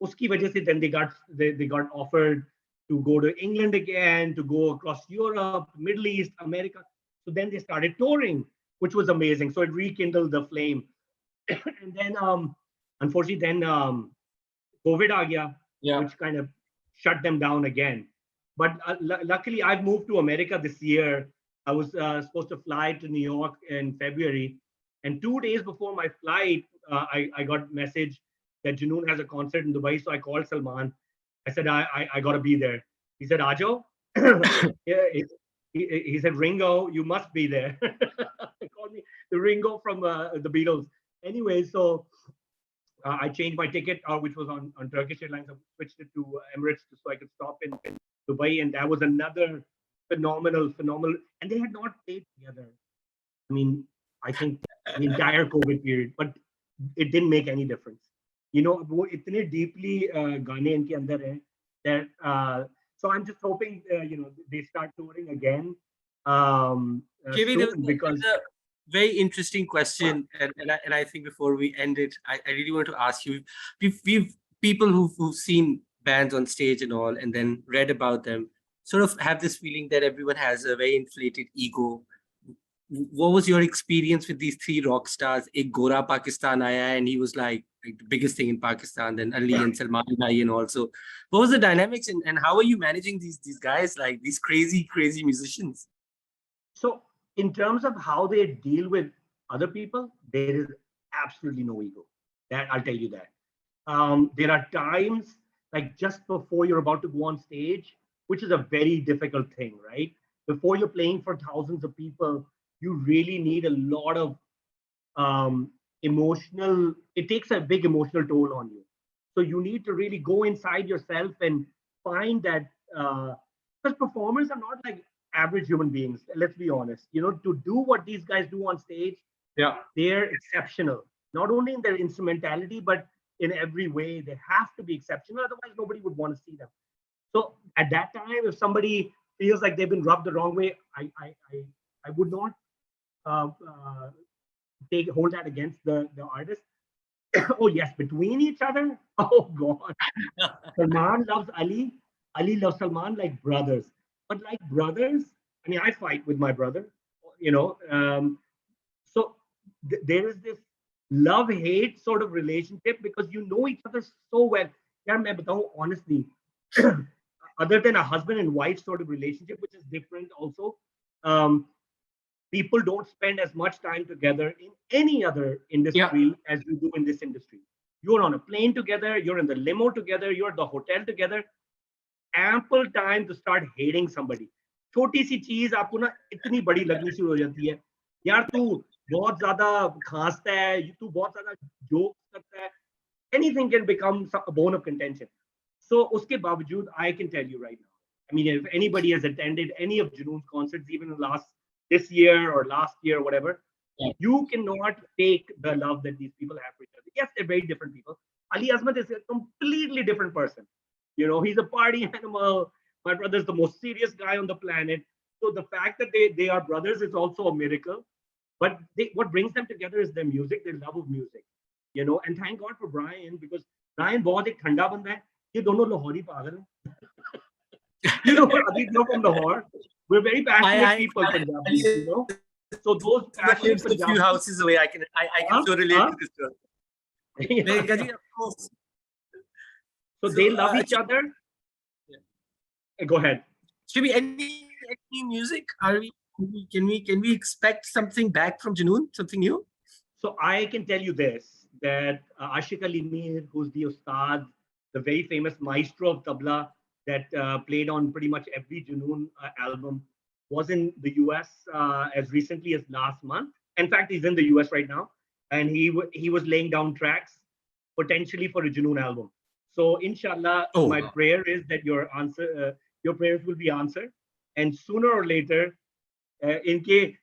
uski wajah se then they got offered to go to England again, to go across Europe, Middle East, America. So then they started touring, which was amazing. So it rekindled the flame. And then, unfortunately, then COVID aa gaya, Yeah. which kind of shut them down again. But luckily, I've moved to America this year. I was supposed to fly to New York in February, and 2 days before my flight, I got message that Junoon has a concert in Dubai. So I called Salman. I said, I got to be there. He said, Ajo. Yeah, he said, Ringo, you must be there. He called me the Ringo from the Beatles. Anyway, so I changed my ticket, which was on Turkish Airlines. I switched it to Emirates so I could stop in Dubai. And that was another phenomenal. And they had not played together. I mean, I think the entire COVID period, but it didn't make any difference. You know, वो इतने deeply गाने इनके अंदर हैं that so I'm just hoping they start touring again soon because there's a very interesting question, and I think before we end it, I really want to ask you. We've people who've seen bands on stage and all, and then read about them, sort of have this feeling that everyone has a very inflated ego. What was your experience with these three rock stars? Ek Gora Pakistan aaya, and he was like the biggest thing in Pakistan. Then Ali and Salman Bhai, and also, what was the dynamics and how are you managing these guys, like these crazy musicians? So in terms of how they deal with other people, there is absolutely no ego. That I'll tell you that. There are times like just before you're about to go on stage, which is a very difficult thing, right? Before you're playing for thousands of people, you really need a lot of emotional. It takes a big emotional toll on you. So you need to really go inside yourself and find that because performers are not like average human beings. Let's be honest. You know, to do what these guys do on stage, Yeah, they're exceptional. Not only in their instrumentality, but in every way. They have to be exceptional. Otherwise, nobody would want to see them. So at that time, if somebody feels like they've been rubbed the wrong way, I would not uh, uh, hold that against the artist. Oh yes, between each other. Oh God, Salman loves Ali. Ali loves Salman like brothers. But like brothers, I mean, I fight with my brother. You know, so there is this love-hate sort of relationship because you know each other so well. Yeah, मैं बताऊं honestly, other than a husband and wife sort of relationship, which is different also, um, people don't spend as much time together in any other industry as you do in this industry. You're on a plane together, you're in the limo together, you're at the hotel together. Ample time to start hating somebody. छोटी सी चीज आपको ना इतनी बड़ी लगनी शुरू हो जाती है यार तू बहुत ज्यादा खांसता है तू बहुत ज्यादा जोक करता है anything can become a bone of contention. So uske bawajood, I can tell you right now, I mean, if anybody has attended any of Junoon's concerts, even in this year or last year or whatever, you cannot take the love that these people have for each other. Yes, they're very different people. Ali Azmat is a completely different person. You know, he's a party animal. My brother's the most serious guy on the planet. So the fact that they are brothers is also a miracle. But what brings them together is their music, their love of music. You know, and thank God for Brian because Brian बहुत एक ठंडा बंदा है. ये दोनों लाहौरी पागल हैं. You know, Adit, you're from Lahore. We're very passionate people, Punjabis, you know. So those passionate lives a few Punjabis. houses away. I can so relate to this story. Yeah. Of course. So they love each other. Go ahead. Should we any music? Are we? Can we expect something back from Junoon? Something new? So I can tell you this, that Ashik Ali Mir, who's the Ustad, the very famous maestro of tabla that played on pretty much every Junoon album, was in the US as recently as last month. In fact, he's in the US right now. And he was laying down tracks potentially for a Junoon album. So inshallah, my prayer is that your prayers will be answered. And sooner or later, in case,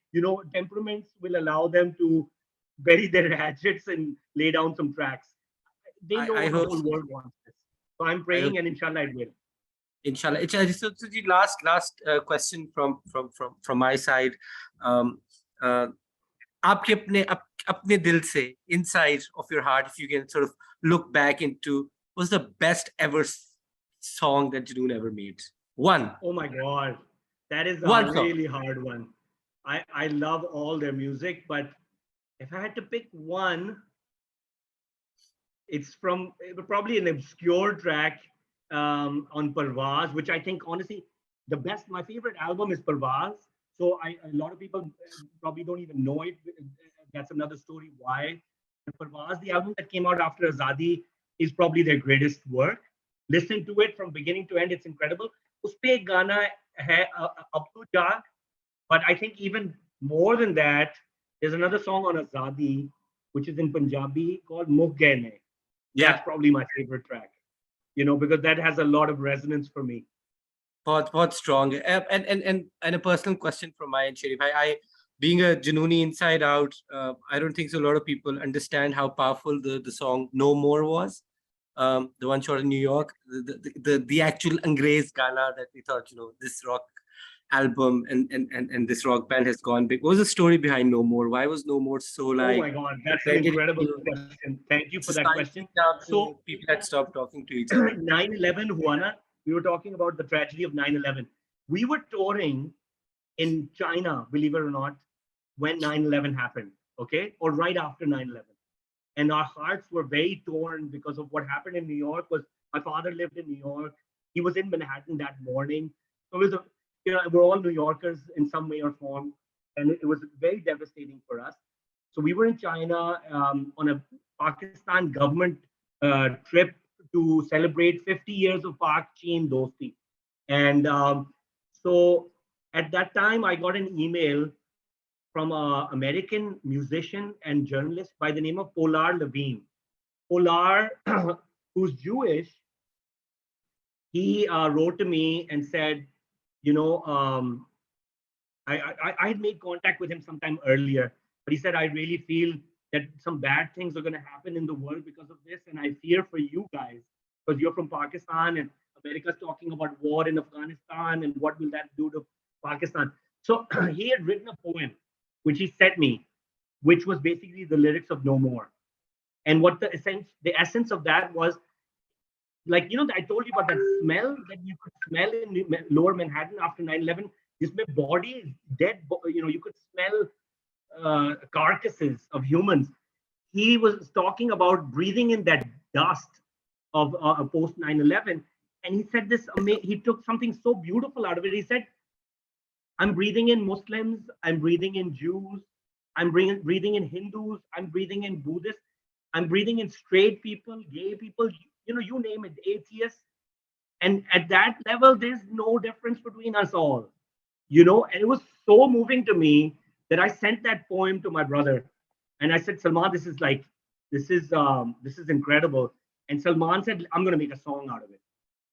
temperaments will allow them to bury their hatchets and lay down some tracks. They know the whole world wants this. So I'm praying and inshallah it will. Inshallah. So the last question from my side. आपके अपने दिल से, inside of your heart, if you can sort of look back into, what's the best ever song that Junoon ever made? One. Oh my God, that is a One song. really hard one. I love all their music, but if I had to pick one, it's from probably an obscure track on Parvaz, which I think honestly my favorite album is Parvaz. So a lot of people probably don't even know it. That's another story why. But Parvaz, the album that came out after Azadi, is probably their greatest work. Listen to it from beginning to end; it's incredible. Uspe ek gana hai Ab Tu Ja, but I think even more than that, there's another song on Azadi, which is in Punjabi called Mukh Gaye Ne. Yeah. That's probably my favorite track, because that has a lot of resonance for me. What strong. And a personal question from my end, Sharif. I being a Junooni inside out, I don't think so a lot of people understand how powerful the song No More was. The one shot in New York, the actual Angrez Gana that we thought, this rock album and this rock band has gone big. What was the story behind No More? Why was No More so like? Oh my God, that's an incredible question. Thank you for that question. So people had stopped talking to each other. 9/11 Huana, we were talking about the tragedy of 9/11. We were touring in China, believe it or not, when 9/11 happened, okay? Or right after 9/11. And our hearts were very torn because of what happened in New York. Was my father lived in New York. He was in Manhattan that morning. So it was we're all New Yorkers in some way or form. And it was very devastating for us. So we were in China on a Pakistan government trip to celebrate 50 years of Pak-Chin Dosti. And so at that time, I got an email from an American musician and journalist by the name of Polar Levine. Polar, who's Jewish, he wrote to me and said, I had made contact with him sometime earlier, but he said, I really feel that some bad things are going to happen in the world because of this. And I fear for you guys, because you're from Pakistan and America's talking about war in Afghanistan and what will that do to Pakistan. So he had written a poem, which he sent me, which was basically the lyrics of No More. And what the essence of that was, like, I told you about that smell that you could smell in lower Manhattan after 9/11. This body, dead, you could smell carcasses of humans. He was talking about breathing in that dust of post 9/11. And he said this, he took something so beautiful out of it. He said, I'm breathing in Muslims, I'm breathing in Jews, I'm breathing in Hindus, I'm breathing in Buddhists, I'm breathing in straight people, gay people, you name it, atheists. And at that level, there's no difference between us all, and it was so moving to me that I sent that poem to my brother. And I said, Salman, this is incredible. And Salman said, I'm going to make a song out of it.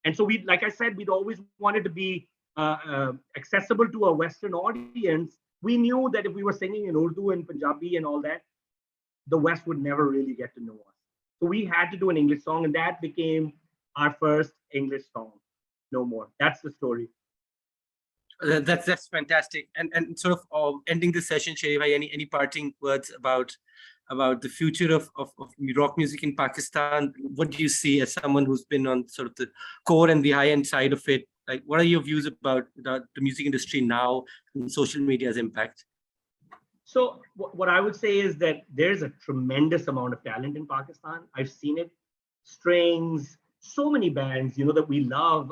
And so like I said, we'd always wanted to be accessible to a Western audience. We knew that if we were singing in Urdu and Punjabi and all that, the West would never really get to know us. So we had to do an English song, and that became our first English song, No More. That's the story. That's fantastic. And sort of ending the session, Sharif, any parting words about the future of rock music in Pakistan? What do you see as someone who's been on sort of the core and the high end side of it? Like, what are your views about the music industry now and social media's impact? So what I would say is that there's a tremendous amount of talent in Pakistan. I've seen it. Strings, so many bands, that we love.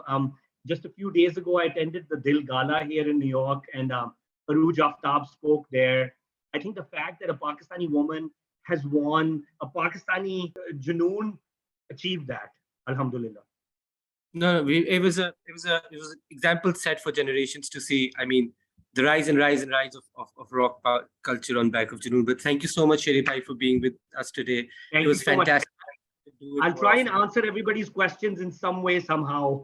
Just a few days ago, I attended the Dil Gala here in New York, and Arooj Aftab spoke there. I think the fact that a Pakistani woman has won, a Pakistani Junoon achieved that. Alhamdulillah. No, it was an example set for generations to see. I mean, the rise and rise of rock culture on back of Junoon. But thank you so much, Sharif, for being with us today. Thank it was fantastic. I'll try and answer everybody's questions in some way, somehow.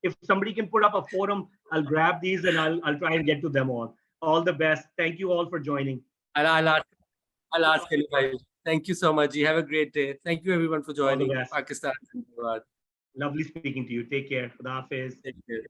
If somebody can put up a forum, I'll grab these and I'll try and get to them all. All the best. Thank you all for joining. I'll ask Sharif. Thank you so much. You have a great day. Thank you everyone for joining Pakistan. Lovely speaking to you. Take care. Khuda Hafiz. Take care.